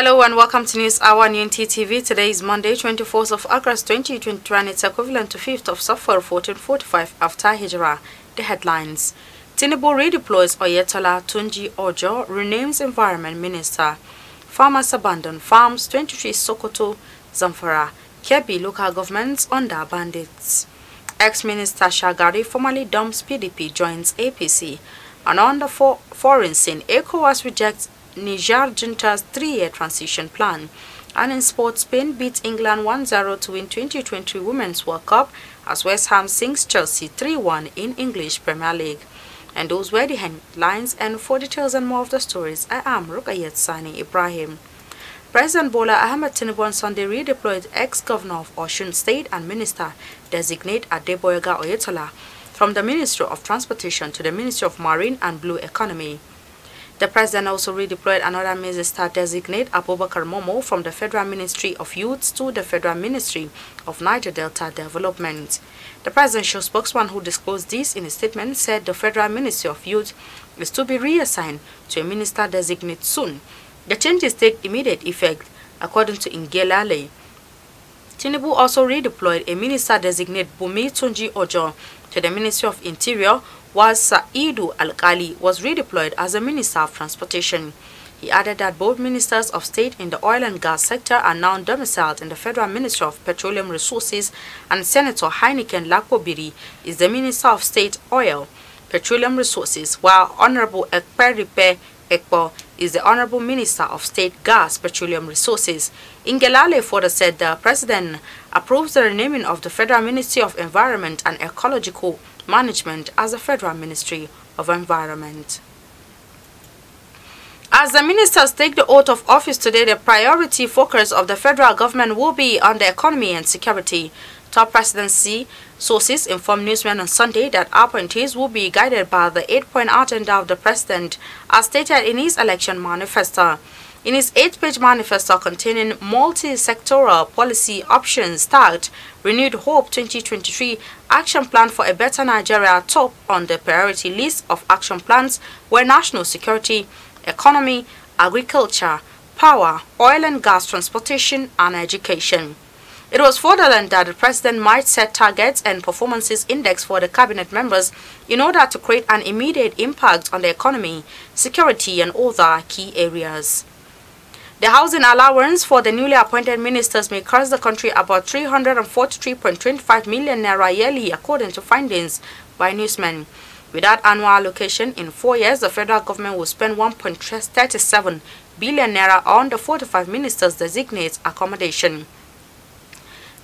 Hello and welcome to News Hour on Unity TV. Today is Monday, 24th of August 2021. It's equivalent to 5th of Safar 1445 after Hijrah. The headlines: Tinubu redeploys Oyetola Tunji Ojo, renames Environment Minister. Farmers abandon farms, 23 Sokoto, Zamfara, Kebbi local governments under bandits. Ex-Minister Shagari formally dumps PDP, joins APC. And on the foreign scene, ECOWAS rejects Niger junta's 3-year transition plan. And in sports, Spain beats England 1-0 to win 2020 Women's World Cup as West Ham sinks Chelsea 3-1 in English Premier League. And those were the headlines, and for details and more of the stories, I am Rukayat Sani Ibrahim. President Bola Ahmed Tinubu on Sunday redeployed ex-governor of Osun State and Minister-designate Adeboyega Oyetola from the Ministry of Transportation to the Ministry of Marine and Blue Economy. The president also redeployed another minister-designate, Abubakar Momo, from the Federal Ministry of Youth to the Federal Ministry of Niger Delta Development. The presidential spokesman who disclosed this in a statement said the Federal Ministry of Youth is to be reassigned to a minister-designate soon. The changes take immediate effect, according to Ngelale. Tinubu also redeployed a minister-designate, Bumi Tunji Ojo, to the Ministry of Interior, while Saidu Alkali was redeployed as a Minister of Transportation. He added that both ministers of state in the oil and gas sector are now domiciled in the Federal Ministry of Petroleum Resources, and Senator Heineken Lakobiri is the Minister of State Oil, Petroleum Resources, while Honorable Ekperipe Ekpo is the Honorable Minister of State Gas, Petroleum Resources. Ngelale further said the President approves the renaming of the Federal Ministry of Environment and Ecological Management as the Federal Ministry of Environment. As the ministers take the oath of office today, the priority focus of the federal government will be on the economy and security. Top presidency sources informed newsmen on Sunday that appointees will be guided by the 8-point agenda of the president, as stated in his election manifesto. In his 8-page manifesto containing multi-sectoral policy options tagged Renewed Hope 2023 Action Plan for a Better Nigeria, top on the priority list of action plans were national security, economy, agriculture, power, oil and gas, transportation, and education. It was further learned that the president might set targets and performances index for the cabinet members in order to create an immediate impact on the economy, security, and other key areas. The housing allowance for the newly appointed ministers may cost the country about 343.25 million naira yearly, according to findings by newsmen. Without annual allocation, in 4 years, the federal government will spend 1.37 billion naira on the 45 ministers' designate accommodation.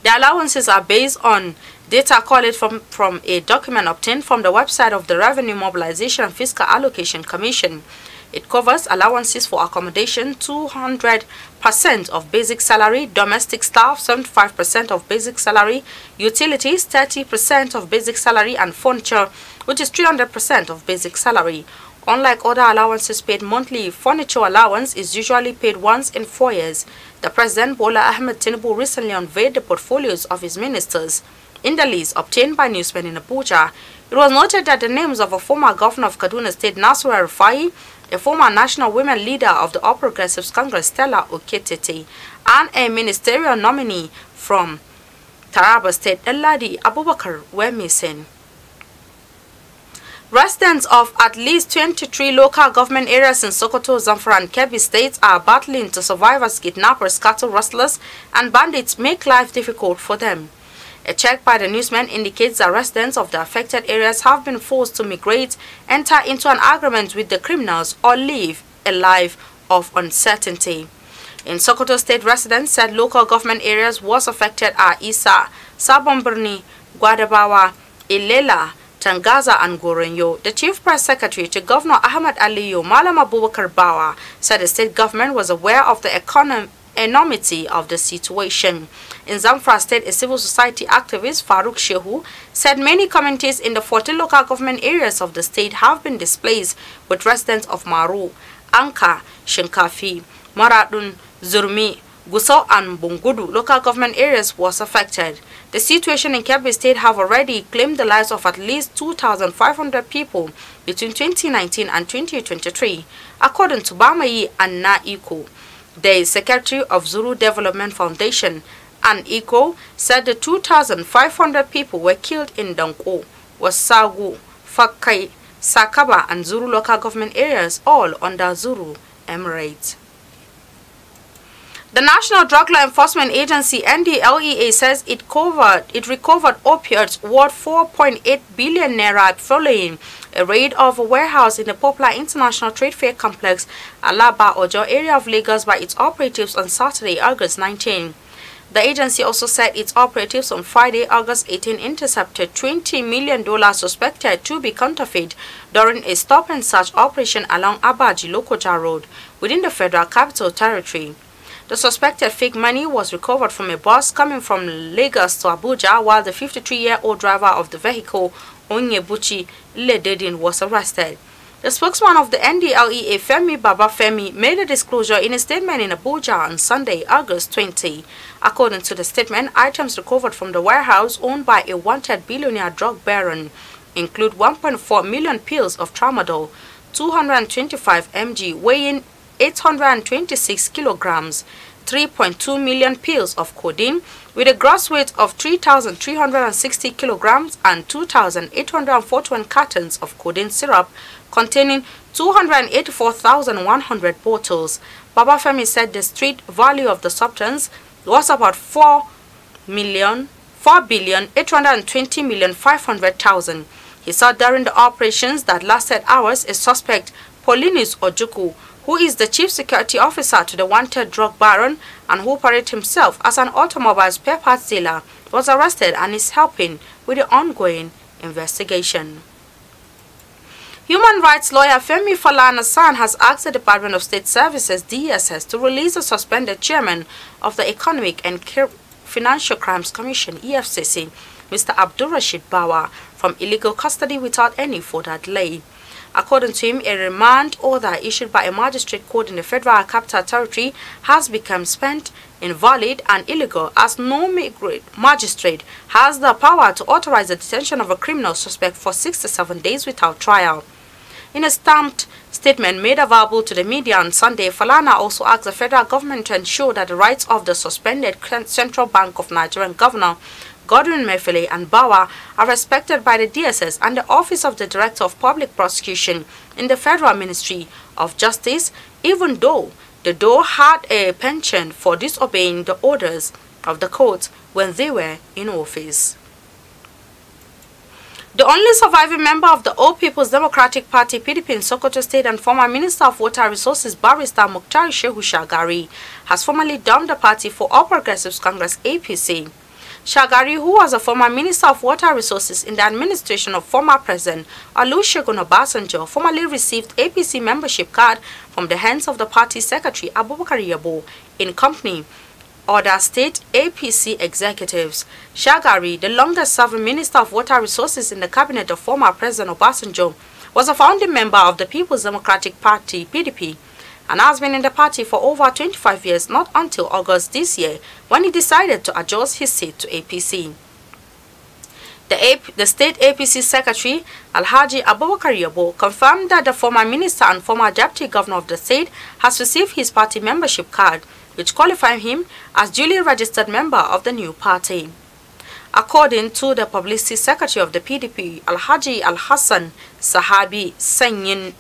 The allowances are based on data collated from a document obtained from the website of the Revenue Mobilization and Fiscal Allocation Commission. It covers allowances for accommodation, 200% of basic salary, domestic staff, 75% of basic salary, utilities, 30% of basic salary, and furniture, which is 300% of basic salary. Unlike other allowances paid monthly, furniture allowance is usually paid once in 4 years. The President Bola Ahmed Tinubu recently unveiled the portfolios of his ministers. In the list obtained by newsmen in Abuja, it was noted that the names of a former governor of Kaduna State, Nasir El-Rufai, a former national women leader of the All Progressives Congress, Stella Oketete, and a ministerial nominee from Taraba State, Eladi Abubakar, were missing. Residents of at least 23 local government areas in Sokoto, Zamfara, and Kebbi states are battling to survive as kidnappers, cattle rustlers, and bandits make life difficult for them. A check by the newsman indicates that residents of the affected areas have been forced to migrate, enter into an agreement with the criminals, or live a life of uncertainty. In Sokoto State, residents said local government areas was affected are Isa, Sabon-Birni, Gwadabawa, Ilela, Tangaza, and Gorenyo. The Chief Press Secretary to Governor Ahmed Aliyu, Malam Abubakar Bawa, said the state government was aware of the enormity of the situation. In Zamfara State, a civil society activist, Farouk Shehu, said many communities in the 14 local government areas of the state have been displaced, with residents of Maru, Anka, Shinkafi, Maradun, Zurmi, Gusau, and Bungudu local government areas was affected. The situation in Kebbi State have already claimed the lives of at least 2,500 people between 2019 and 2023, according to Bamayi and Naiko. The Secretary of Zulu Development Foundation, Ann Iko, said the 2,500 people were killed in Danko, Wasagu, Fakai, Sakaba and Zulu local government areas, all under Zulu Emirate. The National Drug Law Enforcement Agency NDLEA says it recovered opioids worth 4.8 billion naira following a raid of a warehouse in the popular International Trade Fair Complex, Alaba Ojo area of Lagos by its operatives on Saturday, August 19. The agency also said its operatives on Friday, August 18, intercepted $20 million suspected to be counterfeit during a stop-and-search operation along Abaji-Lokoja Road within the Federal Capital Territory. The suspected fake money was recovered from a bus coming from Lagos to Abuja, while the 53-year-old driver of the vehicle, Onyebuchi Lededin, was arrested. The spokesman of the NDLEA, Femi Babafemi, made a disclosure in a statement in Abuja on Sunday, August 20. According to the statement, items recovered from the warehouse owned by a wanted billionaire drug baron include 1.4 million pills of tramadol, 225 mg weighing 826 kilograms, 3.2 million pills of codeine with a gross weight of 3,360 kilograms and 2,841 cartons of codeine syrup containing 284,100 bottles. Babafemi said the street value of the substance was about 4,820,500,000. He said during the operations that lasted hours, a suspect, Paulinus Ojuku, who is the chief security officer to the wanted drug baron and who operates himself as an automobile spare parts dealer, was arrested and is helping with the ongoing investigation. Human rights lawyer Femi Falana-San has asked the Department of State Services (DSS) to release the suspended chairman of the Economic and Financial Crimes Commission (EFCC), Mr. Abdulrashid Bawa, from illegal custody without any further delay. According to him, a remand order issued by a magistrate court in the Federal Capital Territory has become spent, invalid and illegal, as no magistrate has the power to authorize the detention of a criminal suspect for 67 days without trial. In a stamped statement made available to the media on Sunday, Falana also asked the federal government to ensure that the rights of the suspended Central Bank of Nigeria Governor Godwin Mefele and Bawa are respected by the DSS and the Office of the Director of Public Prosecution in the Federal Ministry of Justice, even though the DOE had a penchant for disobeying the orders of the court when they were in office. The only surviving member of the All People's Democratic Party (PDP) in Sokoto State and former Minister of Water Resources Barrister Mukhtar Shehu Shagari has formally dumped the party for All Progressives Congress (APC). Shagari, who was a former Minister of Water Resources in the administration of former President Olusegun Obasanjo, formally received APC membership card from the hands of the party's Secretary Abubakar Yabo in company other state APC executives. Shagari, the longest-serving Minister of Water Resources in the cabinet of former President Obasanjo, was a founding member of the People's Democratic Party (PDP) and has been in the party for over 25 years, not until August this year when he decided to adjust his seat to APC. The state APC Secretary, Alhaji Abubakar Yabo, confirmed that the former minister and former deputy governor of the state has received his party membership card, which qualifies him as duly registered member of the new party. According to the publicity secretary of the PDP, Alhaji Al-Hassan Sahabi Sanyin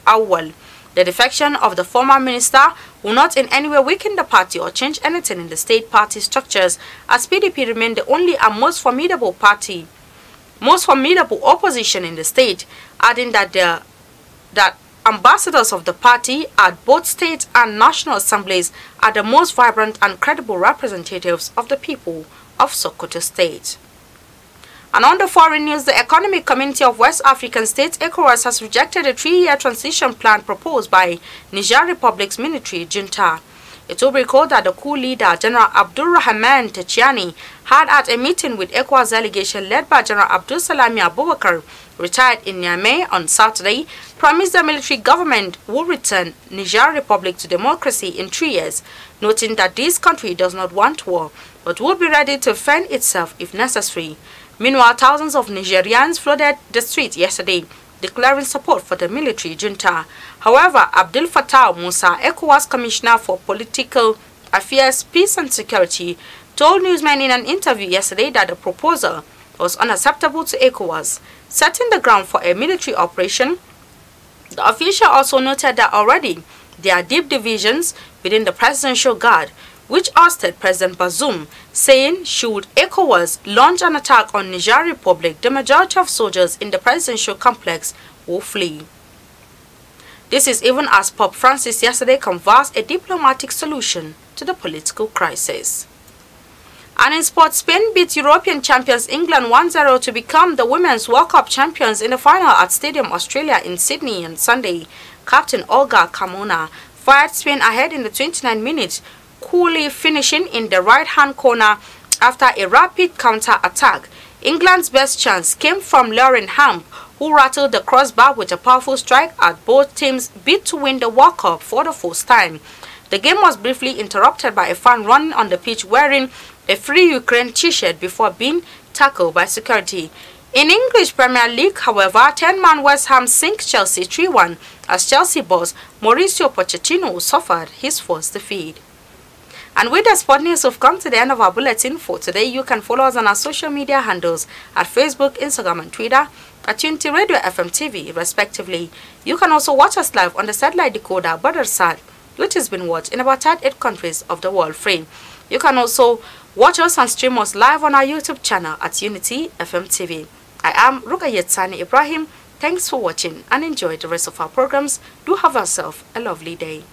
Awal, the defection of the former minister will not in any way weaken the party or change anything in the state party structures, as PDP remain the only and most formidable opposition in the state, adding that ambassadors of the party at both state and national assemblies are the most vibrant and credible representatives of the people of Sokoto State. And on the foreign news, the Economic Community of West African States, ECOWAS, has rejected a 3-year transition plan proposed by Niger Republic's military junta. It will be recalled that the coup leader, General Abdulrahman Tiani, had at a meeting with ECOWAS delegation led by General Abdul Salami Abubakar, retired in Niamey on Saturday, promised the military government will return Niger Republic to democracy in 3 years, noting that this country does not want war, but would be ready to defend itself if necessary. Meanwhile, thousands of Nigerians flooded the streets yesterday declaring support for the military junta. However, Abdel Fattah Musa, ECOWAS Commissioner for Political Affairs, Peace and Security, told newsmen in an interview yesterday that the proposal was unacceptable to ECOWAS, setting the ground for a military operation. The official also noted that already there are deep divisions within the presidential guard, which ousted President Bazoum, saying should ECOWAS launch an attack on Niger Republic, the majority of soldiers in the presidential complex will flee. This is even as Pope Francis yesterday canvassed a diplomatic solution to the political crisis. And in sports, Spain beat European champions England 1-0 to become the Women's World Cup champions in the final at Stadium Australia in Sydney on Sunday. Captain Olga Carmona fired Spain ahead in the 29 minutes, coolly finishing in the right-hand corner after a rapid counter-attack. England's best chance came from Lauren Hamp, who rattled the crossbar with a powerful strike as both teams bid to win the World Cup for the first time. The game was briefly interrupted by a fan running on the pitch wearing a Free Ukraine t-shirt before being tackled by security. In English Premier League, however, 10-man West Ham sinks Chelsea 3-1 as Chelsea boss Mauricio Pochettino suffered his first defeat. And with the sport news, we've come to the end of our bulletin for today. You can follow us on our social media handles at Facebook, Instagram and Twitter at Unity Radio FM TV respectively. You can also watch us live on the satellite decoder Badarsat, which has been watched in about 38 countries of the world free. You can also watch us and stream us live on our YouTube channel at Unity FM TV. I am Rukayet Sani Ibrahim. Thanks for watching and enjoy the rest of our programs. Do have yourself a lovely day.